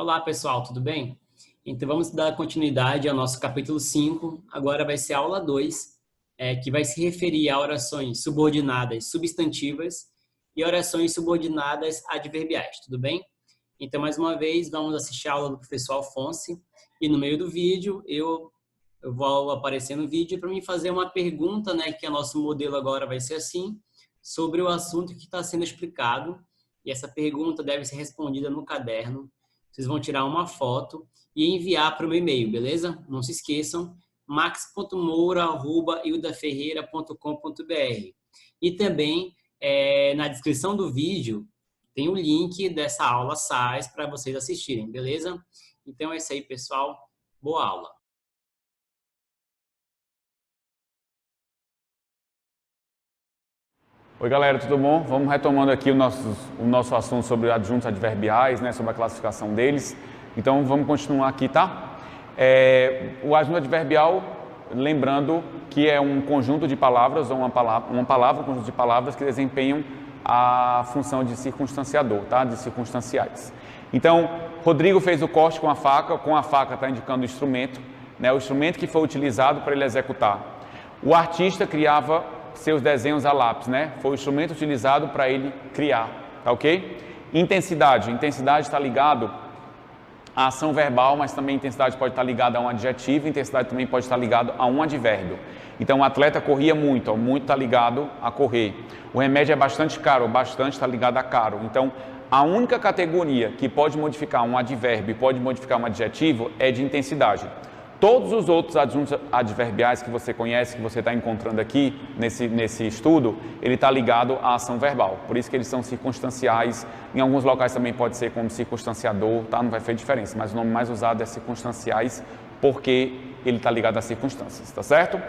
Olá, pessoal, tudo bem? Então, vamos dar continuidade ao nosso capítulo 5. Agora vai ser a aula 2, que vai se referir a orações subordinadas substantivas e orações subordinadas adverbiais, tudo bem? Então, mais uma vez, vamos assistir a aula do professor Alfonso e no meio do vídeo eu vou aparecer no vídeo para me fazer uma pergunta, que o nosso modelo agora vai ser assim, sobre o assunto que está sendo explicado, e essa pergunta deve ser respondida no caderno. Vocês vão tirar uma foto e enviar para o meu e-mail, beleza? Não se esqueçam, max.moura@ildaferreira.com.br. E também, na descrição do vídeo, tem o link dessa aula SAS para vocês assistirem, beleza? Então é isso aí, pessoal. Boa aula. Oi galera, tudo bom? Vamos retomando aqui o nosso assunto sobre adjuntos adverbiais, sobre a classificação deles. Então vamos continuar aqui, tá? O adjunto adverbial, lembrando que é um conjunto de palavras, ou um conjunto de palavras que desempenham a função de circunstanciador, tá? De circunstanciais. Então, Rodrigo fez o corte com a faca está indicando o instrumento, o instrumento que foi utilizado para ele executar. O artista criava seus desenhos a lápis, Foi o instrumento utilizado para ele criar, tá ok? Intensidade está ligado à ação verbal, mas também intensidade pode estar ligada a um adjetivo, intensidade também pode estar ligado a um advérbio. Então, o atleta corria muito, muito está ligado a correr. O remédio é bastante caro, bastante está ligado a caro. Então, a única categoria que pode modificar um advérbio e pode modificar um adjetivo é de intensidade. Todos os outros adjuntos adverbiais que você conhece, que você está encontrando aqui nesse estudo, ele está ligado à ação verbal. Por isso que eles são circunstanciais. Em alguns locais também pode ser como circunstanciador, tá? Não vai fazer diferença, mas o nome mais usado é circunstanciais porque ele está ligado às circunstâncias, tá certo?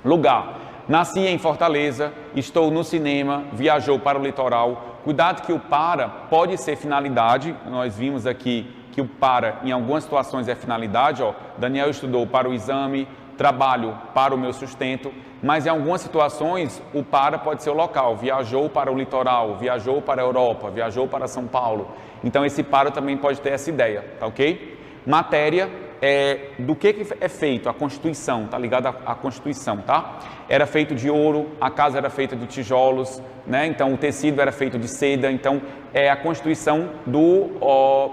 Lugar. Nasci em Fortaleza, estou no cinema, viajou para o litoral. Cuidado que o para pode ser finalidade, nós vimos aqui que o para, em algumas situações, é finalidade. Daniel estudou para o exame, trabalho para o meu sustento, mas em algumas situações o para pode ser o local. Viajou para o litoral, viajou para a Europa, viajou para São Paulo. Então esse para também pode ter essa ideia, tá ok? Matéria é do que é feito, a Constituição, tá ligado à Constituição, tá? Era feito de ouro, a casa era feita de tijolos, Então o tecido era feito de seda, então é a constituição do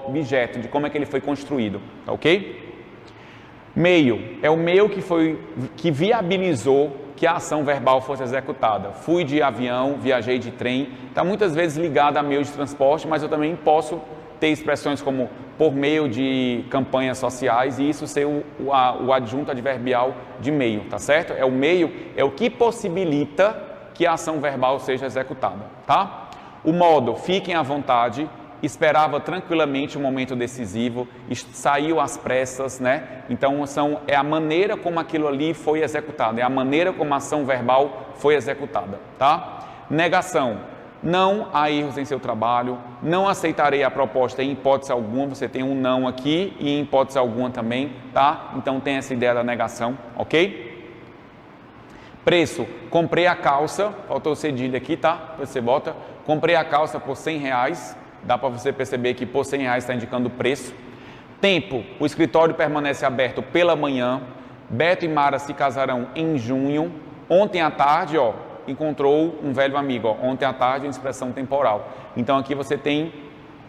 objeto, de como é que ele foi construído, tá ok? Meio, é o meio que viabilizou que a ação verbal fosse executada. Fui de avião, viajei de trem, está muitas vezes ligado a meio de transporte, mas eu também posso ter expressões como por meio de campanhas sociais e isso ser o adjunto adverbial de meio, tá certo? O meio é o que possibilita que a ação verbal seja executada, tá? O modo, fiquem à vontade, esperava tranquilamente o momento decisivo, saiu às pressas, Então é a maneira como aquilo ali foi executado, é a maneira como a ação verbal foi executada, tá? Negação. Não há erros em seu trabalho, não aceitarei a proposta em hipótese alguma, você tem um não aqui e em hipótese alguma também, tá? Então tem essa ideia da negação, ok? Preço, comprei a calça, faltou o cedilha aqui, tá? Você bota, comprei a calça por R$100, dá para você perceber que por R$100 está indicando o preço. Tempo, o escritório permanece aberto pela manhã, Beto e Mara se casarão em junho, ontem à tarde, encontrou um velho amigo, ontem à tarde, em expressão temporal. Então aqui você tem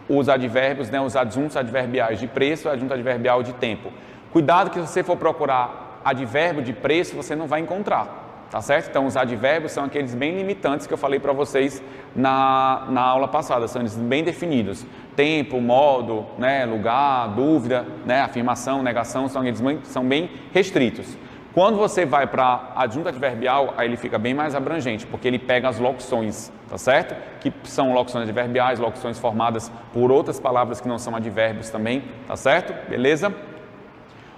os advérbios, os adjuntos adverbiais de preço, adjunto adverbial de tempo. Cuidado que se você for procurar advérbio de preço, você não vai encontrar, tá certo? Então os advérbios são aqueles bem limitantes que eu falei para vocês na aula passada, são eles bem definidos. Tempo, modo, lugar, dúvida, afirmação, negação, são bem restritos. Quando você vai para adjunto adverbial, aí ele fica bem mais abrangente, porque ele pega as locuções, tá certo? Que são locuções adverbiais, locuções formadas por outras palavras que não são advérbios também, tá certo? Beleza?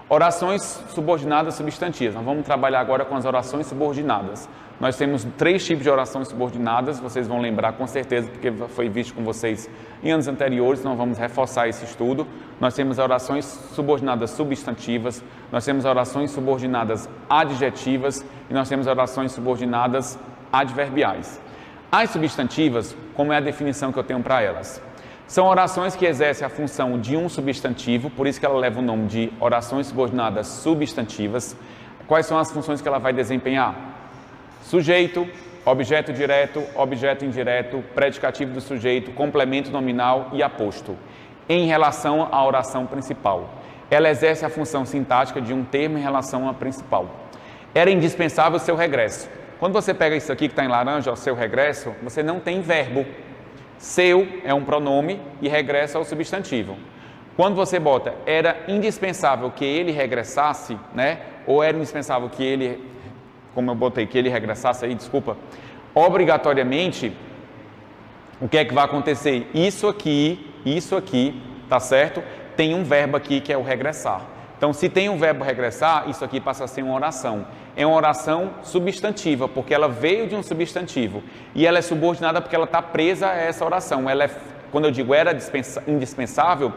Orações subordinadas substantivas. Nós vamos trabalhar agora com as orações subordinadas. Nós temos 3 tipos de orações subordinadas, vocês vão lembrar com certeza, porque foi visto com vocês em anos anteriores, nós vamos reforçar esse estudo. Nós temos orações subordinadas substantivas, nós temos orações subordinadas adjetivas e nós temos orações subordinadas adverbiais. As substantivas, como é a definição que eu tenho para elas? São orações que exercem a função de um substantivo, por isso que ela leva o nome de orações subordinadas substantivas. Quais são as funções que ela vai desempenhar? Sujeito, objeto direto, objeto indireto, predicativo do sujeito, complemento nominal e aposto, em relação à oração principal. Ela exerce a função sintática de um termo em relação à principal. Era indispensável o seu regresso. Quando você pega isso aqui que está em laranja, o seu regresso, você não tem verbo. Seu é um pronome e regresso é o substantivo. Quando você bota era indispensável que ele regressasse, né? Ou era indispensável que ele, como eu botei, que ele regressasse aí, desculpa, obrigatoriamente, o que é que vai acontecer? Isso aqui, tá certo? Tem um verbo aqui que é o regressar. Então, se tem um verbo regressar, isso aqui passa a ser uma oração. É uma oração substantiva, porque ela veio de um substantivo. E ela é subordinada porque ela está presa a essa oração. Ela é, quando eu digo era indispensável,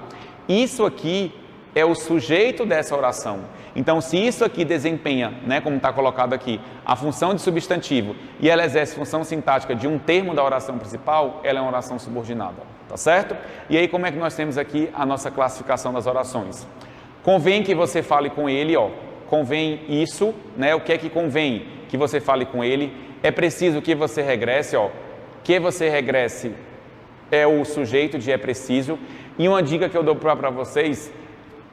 isso aqui é o sujeito dessa oração. Então, se isso aqui desempenha, né, como está colocado aqui, a função de substantivo e ela exerce função sintática de um termo da oração principal, ela é uma oração subordinada, tá certo? E aí, como é que nós temos aqui a nossa classificação das orações? Convém que você fale com ele, ó. Convém isso, né? O que é que convém que você fale com ele? É preciso que você regresse, ó. Que você regresse é o sujeito de é preciso. E uma dica que eu dou para vocês: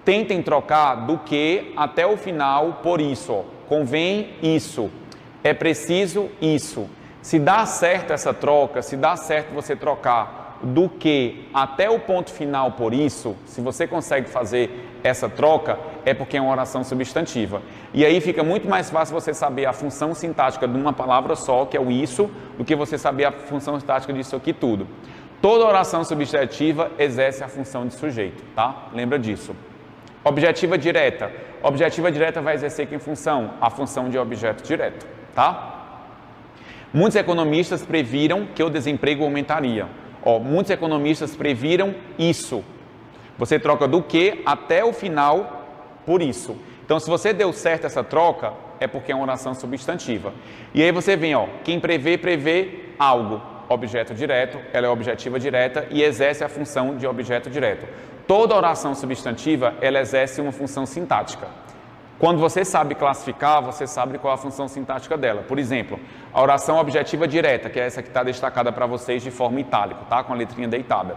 tentem trocar do que até o final por isso, ó. Convém isso. É preciso isso. Se dá certo essa troca, se dá certo você trocar do que até o ponto final por isso, se você consegue fazer essa troca, é porque é uma oração substantiva. E aí fica muito mais fácil você saber a função sintática de uma palavra só, que é o isso, do que você saber a função sintática disso aqui tudo. Toda oração substantiva exerce a função de sujeito, tá? Lembra disso. Objetiva direta. Objetiva direta vai exercer que função? A função de objeto direto, tá? Muitos economistas previram que o desemprego aumentaria. Ó, muitos economistas previram isso. Você troca do que até o final por isso. Então, se você deu certo essa troca, é porque é uma oração substantiva. E aí você vem, ó, quem prevê algo. Objeto direto, ela é objetiva direta e exerce a função de objeto direto. Toda oração substantiva, ela exerce uma função sintática. Quando você sabe classificar, você sabe qual é a função sintática dela. Por exemplo, a oração objetiva direta, que é essa que está destacada para vocês de forma itálica, tá? Com a letrinha deitada.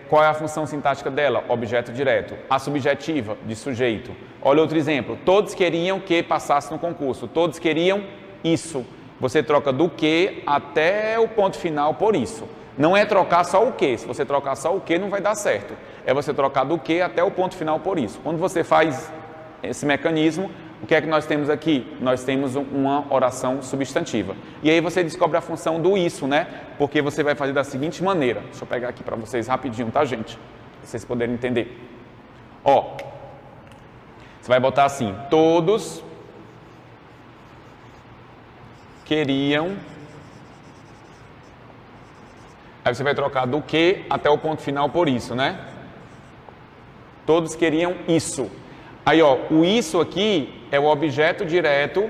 Qual é a função sintática dela? Objeto direto. A subjetiva, de sujeito. Olha outro exemplo. Todos queriam que passasse no concurso. Todos queriam isso. Você troca do que até o ponto final por isso. Não é trocar só o que. Se você trocar só o que, não vai dar certo. É você trocar do que até o ponto final por isso. Quando você faz esse mecanismo, o que é que nós temos aqui? Nós temos uma oração substantiva. E aí você descobre a função do isso, né? Porque você vai fazer da seguinte maneira. Deixa eu pegar aqui para vocês rapidinho, tá, gente? Pra vocês poderem entender. Ó, você vai botar assim: todos queriam. Aí você vai trocar do que até o ponto final por isso, né? Todos queriam isso. Aí, ó, o isso aqui é o objeto direto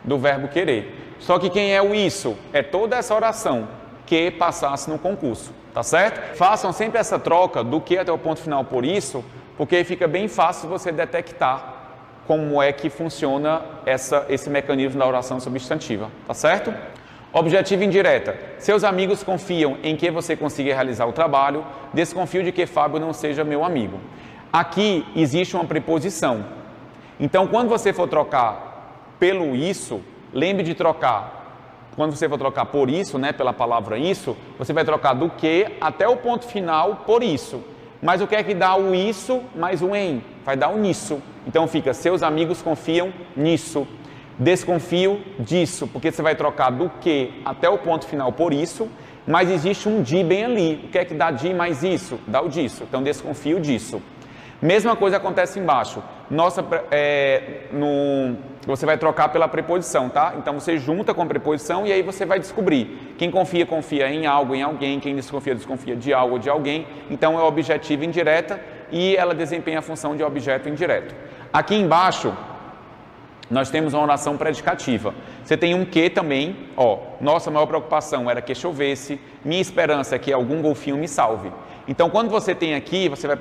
do verbo querer. Só que quem é o isso? É toda essa oração que passasse no concurso, tá certo? Façam sempre essa troca do que até o ponto final por isso, porque aí fica bem fácil você detectar como é que funciona esse mecanismo da oração substantiva, tá certo? Objetiva indireta. Seus amigos confiam em que você consiga realizar o trabalho. Desconfio de que Fábio não seja meu amigo. Aqui existe uma preposição. Então, quando você for trocar pelo isso, lembre de trocar. Quando você for trocar por isso, né, pela palavra isso, você vai trocar do que até o ponto final por isso. Mas o que é que dá o isso mais o em? Vai dar o nisso. Então fica, seus amigos confiam nisso. Desconfio disso, porque você vai trocar do que até o ponto final por isso, mas existe um de bem ali. O que é que dá de mais isso? Dá o disso. Então, desconfio disso. Mesma coisa acontece embaixo. Você vai trocar pela preposição, tá? Então, você junta com a preposição e aí você vai descobrir. Quem confia, confia em algo, em alguém. Quem desconfia, desconfia de algo ou de alguém. Então, é objetiva indireta e ela desempenha a função de objeto indireto. Aqui embaixo, nós temos uma oração predicativa. Você tem um que também, ó, nossa maior preocupação era que chovesse, minha esperança é que algum golfinho me salve. Então, quando você tem aqui, você vai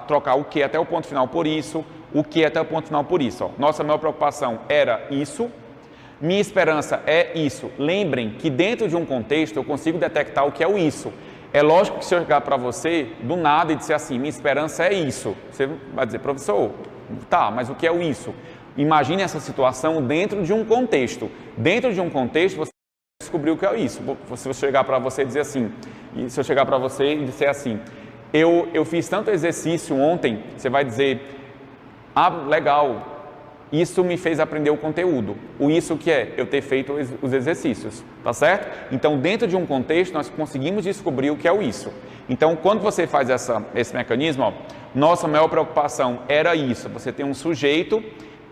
trocar o que até o ponto final por isso, o que até o ponto final por isso. Ó. Nossa maior preocupação era isso, minha esperança é isso. Lembrem que dentro de um contexto eu consigo detectar o que é o isso. É lógico que se eu chegar para você do nada e disser assim, minha esperança é isso, você vai dizer, professor, tá, mas o que é o isso? Imagine essa situação dentro de um contexto. Dentro de um contexto, você descobriu o que é isso. Se eu chegar para você e dizer assim, se eu chegar para você e disser assim, eu fiz tanto exercício ontem, você vai dizer, ah, legal, isso me fez aprender o conteúdo. O isso que é? Eu ter feito os exercícios, tá certo? Então, dentro de um contexto, nós conseguimos descobrir o que é o isso. Então, quando você faz esse mecanismo, ó, nossa maior preocupação era isso. Você tem um sujeito,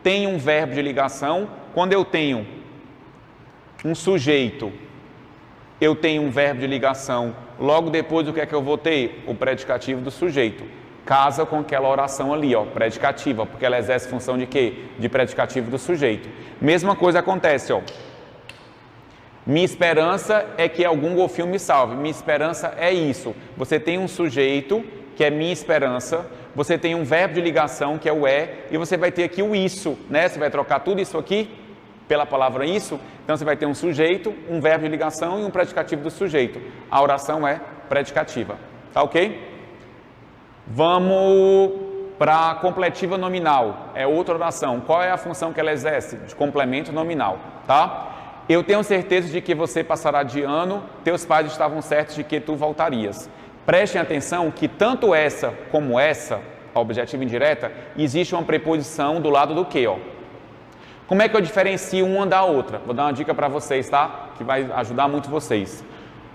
tem um verbo de ligação. Quando eu tenho um sujeito, eu tenho um verbo de ligação. Logo depois, o que é que eu vou ter? O predicativo do sujeito. Casa com aquela oração ali, ó, predicativa, porque ela exerce função de quê? De predicativo do sujeito. Mesma coisa acontece, ó. Minha esperança é que algum golfinho me salve. Minha esperança é isso. Você tem um sujeito, que é minha esperança, você tem um verbo de ligação, que é o é, e você vai ter aqui o isso, né? Você vai trocar tudo isso aqui pela palavra isso, então você vai ter um sujeito, um verbo de ligação e um predicativo do sujeito. A oração é predicativa, tá ok? Vamos para a completiva nominal, é outra oração. Qual é a função que ela exerce? De complemento nominal, tá? Eu tenho certeza de que você passará de ano, teus pais estavam certos de que tu voltarias. Prestem atenção que tanto essa como essa, a objetiva indireta, existe uma preposição do lado do que, ó. Como é que eu diferencio uma da outra? Vou dar uma dica para vocês, tá? Que vai ajudar muito vocês.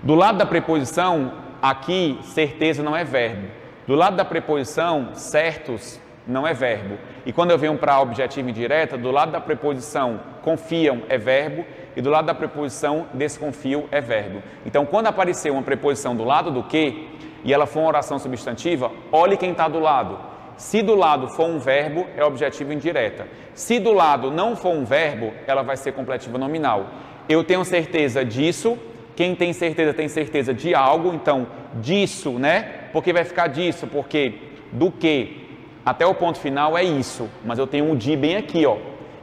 Do lado da preposição, aqui, certeza não é verbo. Do lado da preposição, certos não é verbo. E quando eu venho para a objetiva indireta, do lado da preposição, confiam é verbo, e do lado da preposição, desconfio é verbo. Então, quando aparecer uma preposição do lado do que, e ela for uma oração substantiva, olhe quem está do lado. Se do lado for um verbo, é objetiva indireta. Se do lado não for um verbo, ela vai ser completiva nominal. Eu tenho certeza disso. Quem tem certeza de algo, então disso, né? Porque vai ficar disso, porque do que até o ponto final é isso, mas eu tenho um de bem aqui, ó.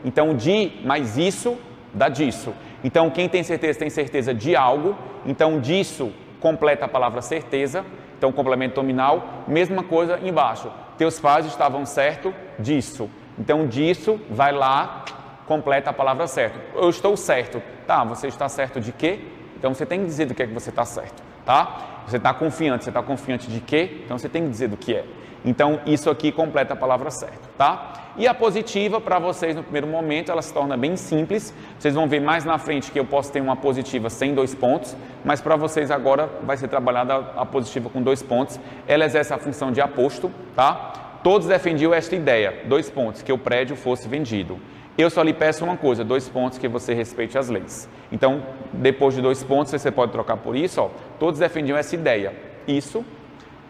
Então de mais isso dá disso. Então quem tem certeza de algo, então disso completa a palavra certeza, então complemento nominal, mesma coisa embaixo. Teus pais estavam certos disso. Então disso vai lá, completa a palavra certo. Eu estou certo. Tá, você está certo de quê? Então você tem que dizer do que é que você está certo, tá? Você está confiante de quê? Então você tem que dizer do que é. Então isso aqui completa a palavra certa, tá? E a positiva, para vocês no primeiro momento, ela se torna bem simples. Vocês vão ver mais na frente que eu posso ter uma positiva sem 2 pontos, mas para vocês agora vai ser trabalhada a positiva com 2 pontos. Ela exerce a função de aposto, tá? Todos defendiam esta ideia, 2 pontos, que o prédio fosse vendido. Eu só lhe peço uma coisa, 2 pontos, que você respeite as leis. Então, depois de 2 pontos, você pode trocar por isso, ó. Todos defendiam essa ideia. Isso,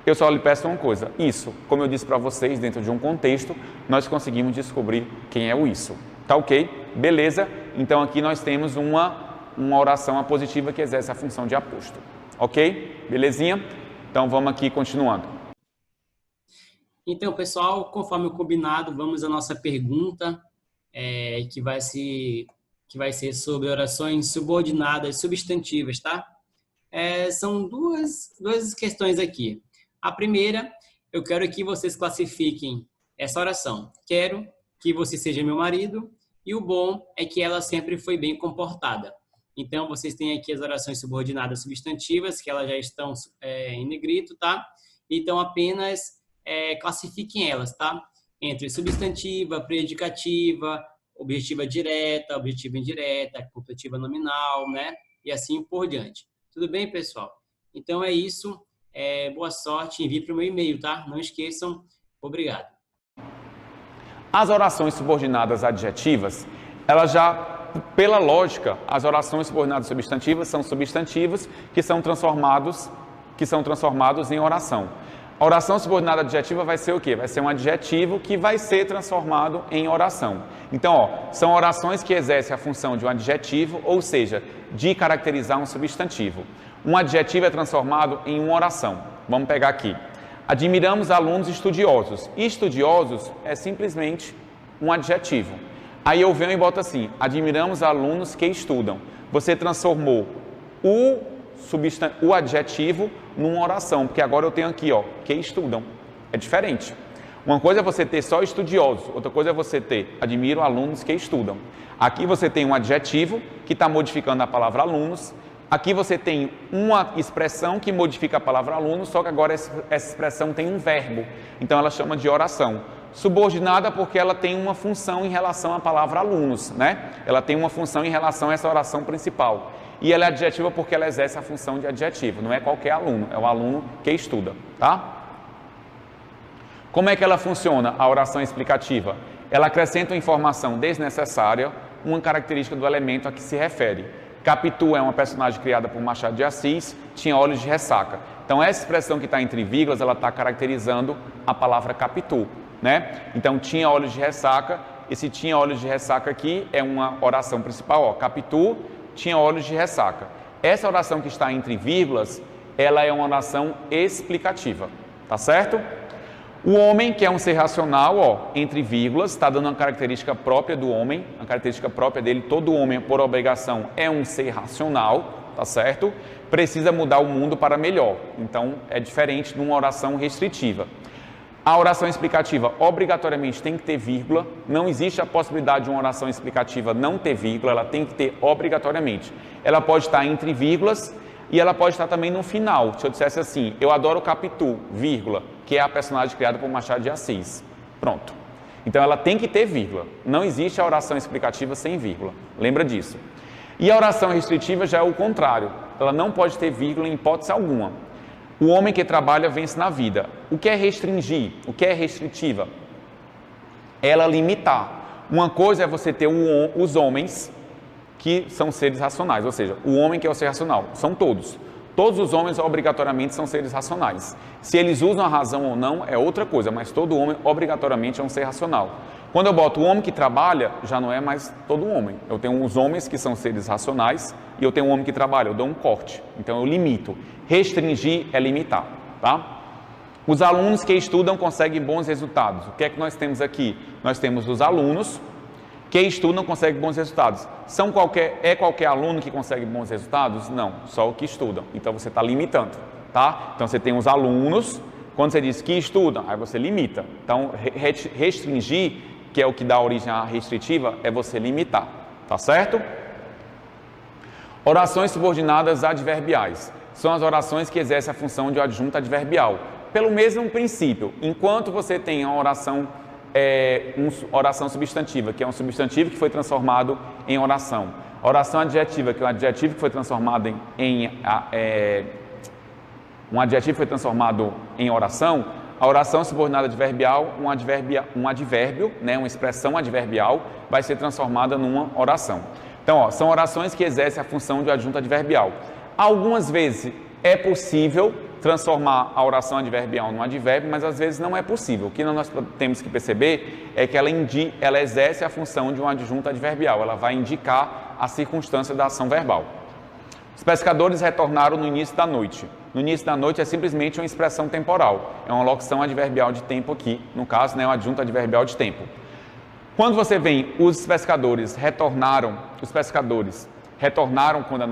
eu só lhe peço uma coisa. Isso, como eu disse para vocês, dentro de um contexto, nós conseguimos descobrir quem é o isso. Tá ok? Beleza? Então, aqui nós temos uma oração apositiva que exerce a função de aposto. Ok? Belezinha? Então, vamos aqui continuando. Então, pessoal, conforme o combinado, vamos à nossa pergunta. Que vai ser sobre orações subordinadas substantivas, tá? São duas questões aqui. A primeira, eu quero que vocês classifiquem essa oração. Quero que você seja meu marido, e o bom é que ela sempre foi bem comportada. Então, vocês têm aqui as orações subordinadas substantivas, que elas já estão em negrito, tá? Então, apenas classifiquem elas, tá? Entre substantiva, predicativa, objetiva direta, objetiva indireta, completiva nominal, né? E assim por diante. Tudo bem, pessoal? Então é isso. Boa sorte. Envie para o meu e-mail, tá? Não esqueçam. Obrigado. As orações subordinadas adjetivas, elas já, pela lógica, as orações subordinadas substantivas são substantivos que são transformados em oração. A oração subordinada adjetiva vai ser o quê? Vai ser um adjetivo que vai ser transformado em oração. Então, ó, são orações que exercem a função de um adjetivo, ou seja, de caracterizar um substantivo. Um adjetivo é transformado em uma oração. Vamos pegar aqui. Admiramos alunos estudiosos. Estudiosos é simplesmente um adjetivo. Aí eu venho e boto assim, admiramos alunos que estudam. Você transformou o adjetivo numa oração, porque agora eu tenho aqui, ó, que estudam. É diferente. Uma coisa é você ter só estudiosos, outra coisa é você ter admiro alunos que estudam. Aqui você tem um adjetivo que está modificando a palavra alunos. Aqui você tem uma expressão que modifica a palavra aluno, só que agora essa expressão tem um verbo. Então ela chama de oração. Subordinada porque ela tem uma função em relação à palavra alunos, né? Ela tem uma função em relação a essa oração principal. E ela é adjetiva porque ela exerce a função de adjetivo, não é qualquer aluno, é o aluno que estuda, tá? Como é que ela funciona, a oração explicativa? Ela acrescenta uma informação desnecessária, uma característica do elemento a que se refere. Capitu é uma personagem criada por Machado de Assis, tinha olhos de ressaca. Então essa expressão que está entre vírgulas, ela está caracterizando a palavra Capitu, né? Então tinha olhos de ressaca, esse tinha olhos de ressaca aqui é uma oração principal, ó, Capitu tinha olhos de ressaca. Essa oração que está entre vírgulas, ela é uma oração explicativa, tá certo? O homem, que é um ser racional, ó, entre vírgulas, está dando uma característica própria do homem, a característica própria dele, todo homem, por obrigação, é um ser racional, tá certo? Precisa mudar o mundo para melhor, então é diferente de uma oração restritiva. A oração explicativa, obrigatoriamente, tem que ter vírgula, não existe a possibilidade de uma oração explicativa não ter vírgula, ela tem que ter obrigatoriamente. Ela pode estar entre vírgulas, e ela pode estar também no final. Se eu dissesse assim, eu adoro Capitu, vírgula, que é a personagem criada por Machado de Assis. Pronto. Então ela tem que ter vírgula. Não existe a oração explicativa sem vírgula. Lembra disso. E a oração restritiva já é o contrário. Ela não pode ter vírgula em hipótese alguma. O homem que trabalha vence na vida. O que é restringir? O que é restritiva? Ela limitar. Uma coisa é você ter os homens que são seres racionais, ou seja, o homem que é o ser racional, são todos. Todos os homens obrigatoriamente são seres racionais. Se eles usam a razão ou não é outra coisa, mas todo homem obrigatoriamente é um ser racional. Quando eu boto o homem que trabalha, já não é mais todo homem. Eu tenho os homens que são seres racionais e eu tenho um homem que trabalha, eu dou um corte. Então eu limito. Restringir é limitar, tá? Os alunos que estudam conseguem bons resultados. O que é que nós temos aqui? Nós temos os alunos que estudam conseguem bons resultados. É qualquer aluno que consegue bons resultados? Não, só o que estudam. Então você está limitando, tá? Então você tem os alunos, quando você diz que estudam, aí você limita. Então restringir, que é o que dá origem à restritiva, é você limitar, tá certo? Orações subordinadas adverbiais. São as orações que exercem a função de adjunto adverbial. Pelo mesmo princípio, enquanto você tem a oração oração substantiva, que é um substantivo que foi transformado em oração. A oração adjetiva, que é um adjetivo que foi transformado um adjetivo foi transformado em oração. A oração subordinada adverbial, um advérbio, né, uma expressão adverbial, vai ser transformada numa oração. Então, ó, são orações que exercem a função de adjunto adverbial. Algumas vezes é possível transformar a oração adverbial num advérbio, mas às vezes não é possível. O que nós temos que perceber é que ela exerce a função de um adjunto adverbial, ela vai indicar a circunstância da ação verbal. Os pescadores retornaram no início da noite. No início da noite é simplesmente uma expressão temporal, é uma locução adverbial de tempo aqui, no caso, né, um adjunto adverbial de tempo. Quando você vem, os pescadores retornaram quando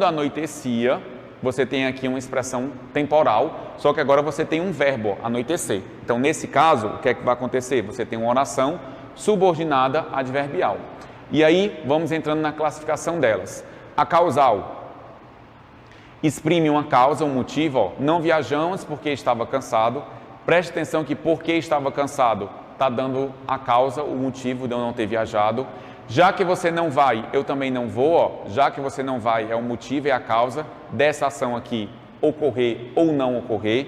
anoitecia, você tem aqui uma expressão temporal, só que agora você tem um verbo, anoitecer. Então, nesse caso, o que é que vai acontecer? Você tem uma oração subordinada adverbial. E aí, vamos entrando na classificação delas. A causal exprime uma causa, um motivo. Ó, não viajamos porque estava cansado. Preste atenção que porque estava cansado está dando a causa, o motivo de eu não ter viajado. Já que você não vai, eu também não vou. Ó. Já que você não vai, é o motivo e a causa dessa ação aqui ocorrer ou não ocorrer.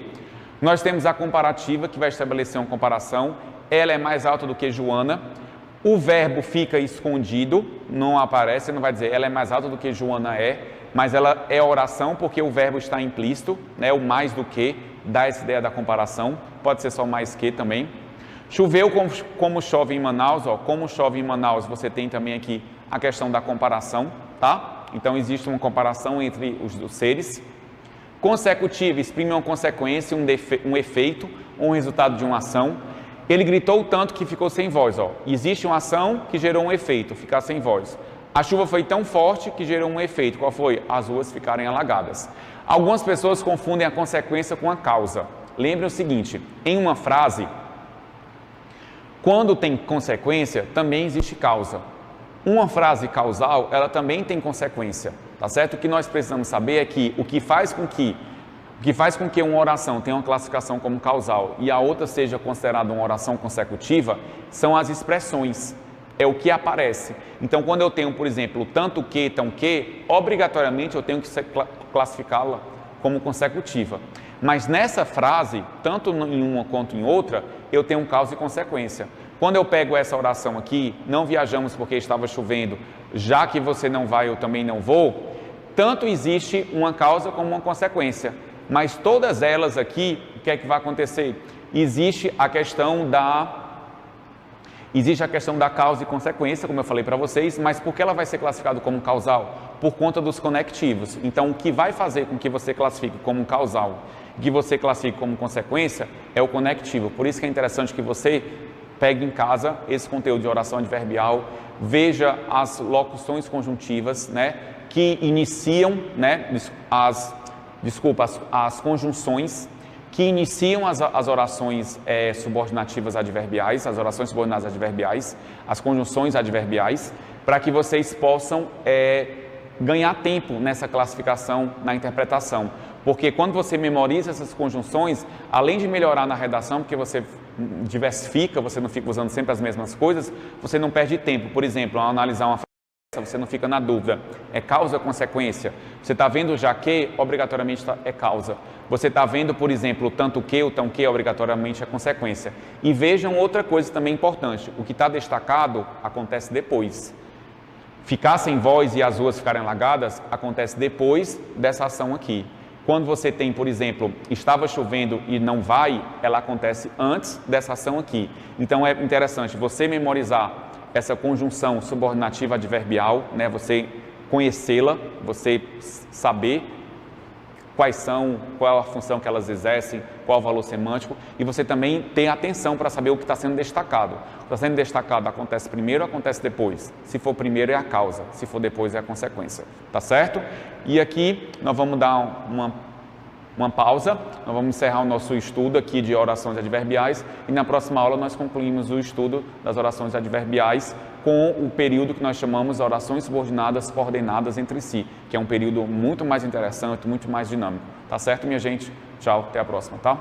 Nós temos a comparativa, que vai estabelecer uma comparação. Ela é mais alta do que Joana. O verbo fica escondido, não aparece, não vai dizer ela é mais alta do que Joana é, mas ela é oração porque o verbo está implícito, né, o mais do que. dá essa ideia da comparação, pode ser só mais que também. Choveu como chove em Manaus, ó, como chove em Manaus, você tem também aqui a questão da comparação, tá? Então existe uma comparação entre os seres. Consecutivo exprime uma consequência, um efeito, um resultado de uma ação. Ele gritou tanto que ficou sem voz, ó. Existe uma ação que gerou um efeito, ficar sem voz. A chuva foi tão forte que gerou um efeito, qual foi? As ruas ficarem alagadas. Algumas pessoas confundem a consequência com a causa. Lembre o seguinte, em uma frase, quando tem consequência, também existe causa. Uma frase causal, ela também tem consequência, tá certo? O que nós precisamos saber é que o que faz com que uma oração tenha uma classificação como causal e a outra seja considerada uma oração consecutiva, são as expressões, é o que aparece. Então, quando eu tenho, por exemplo, tanto que, tão que, obrigatoriamente eu tenho que classificá-la como consecutiva. Mas nessa frase, tanto em uma quanto em outra, eu tenho causa e consequência. Quando eu pego essa oração aqui, não viajamos porque estava chovendo, já que você não vai, eu também não vou, tanto existe uma causa como uma consequência. Mas todas elas aqui, o que é que vai acontecer? Existe a questão da causa e consequência, como eu falei para vocês, mas por que ela vai ser classificada como causal? Por conta dos conectivos. Então, o que vai fazer com que você classifique como causal, que você classifique como consequência, é o conectivo. Por isso que é interessante que você pegue em casa esse conteúdo de oração adverbial, veja as locuções conjuntivas, né, que iniciam, né, as conjunções que iniciam as orações subordinativas adverbiais, as orações subordinadas adverbiais, as conjunções adverbiais, para que vocês possam ganhar tempo nessa classificação, na interpretação. Porque quando você memoriza essas conjunções, além de melhorar na redação, porque você diversifica, você não fica usando sempre as mesmas coisas, você não perde tempo. Por exemplo, ao analisar uma frase, você não fica na dúvida, é causa ou consequência? Você está vendo já que, obrigatoriamente é causa. Você está vendo, por exemplo, o tanto que, o tão que, obrigatoriamente é consequência. E vejam outra coisa também importante, o que está destacado acontece depois. Ficar sem voz e as ruas ficarem alagadas acontece depois dessa ação aqui. Quando você tem, por exemplo, estava chovendo e não vai, ela acontece antes dessa ação aqui. Então é interessante você memorizar essa conjunção subordinativa adverbial, né? Você conhecê-la, você saber qual é a função que elas exercem, qual o valor semântico, e você também ter atenção para saber o que está sendo destacado. O que está sendo destacado acontece primeiro ou acontece depois? Se for primeiro é a causa, se for depois é a consequência, tá certo? E aqui nós vamos dar uma pausa, nós vamos encerrar o nosso estudo aqui de orações adverbiais e na próxima aula nós concluímos o estudo das orações adverbiais com o período que nós chamamos de orações subordinadas coordenadas entre si, que é um período muito mais interessante, muito mais dinâmico. Tá certo, minha gente? Tchau, até a próxima, tá?